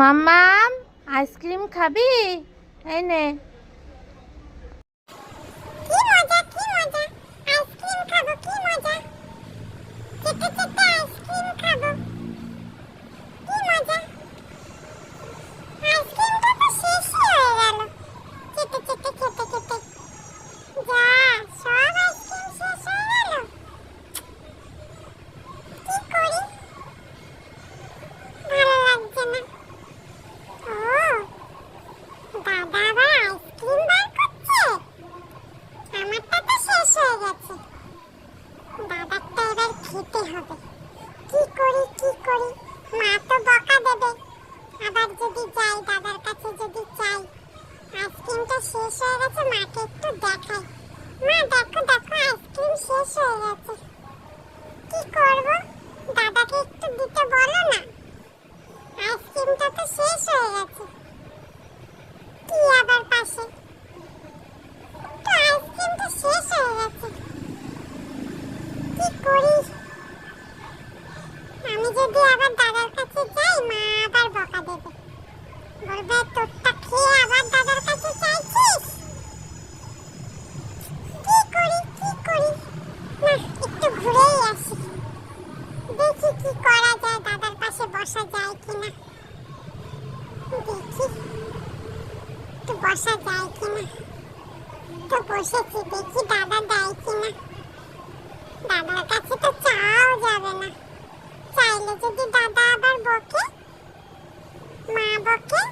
মাম্মাম আইসক্রিম খাবি? এই নে। কি মজা কি মজা, আইসক্রিম খাবো, কি মজা, চেটে চেটে আইসক্রিম খাবো, কি মজা। আইসক্রিমটা তো শেষই হয়ে গেল, চেটে চেটে খেতে খেতে। যা, সব আইসক্রিম শেষ হয়ে গেল। কি করি, ভালো লাগছে না। ও, দাদা আবার আইসক্রিম বার করছে। আমারটা তো শেষ হয়ে গেছে, দাদারটা এবার খেতে হবে। কি করি কি করি, মা তো বকা দেবে। আবার যদি যাই দাদার কাছে, যদি চাই আইসক্রিমটা শেষ হয়ে গেছে, মাকে একটু দেখাই, মা দেখো দেখো আইসক্রিম শেষ হয়ে গেছে। কি করব, দাদাকে একটু দিতে বলো না, আইসক্রিমটা তো শেষ হয়ে গেছে। কি আবার পাশে তো আইসক্রিমটা শেষ হয়ে গেছে, কি করি। আমি যদি আবার দাদার কাছে যাই, মা আবার বকা দেবে, বলবে তোরটা খেয়ে আবার দাদার কাছে চাইছিস। কি করি কি করি, না একটু ঘুরেই আসি, দেখি কি করা যায়, দাদার পাশে বসা যায় কিনা, দেখি একটু বসা যায় কিনা। তো বসেছি, দেখি দাদা দেয় কিনা। দাদার কাছে তো চাও যাবে না, চাইলে যদি দাদা আবার বকে, মা বকে,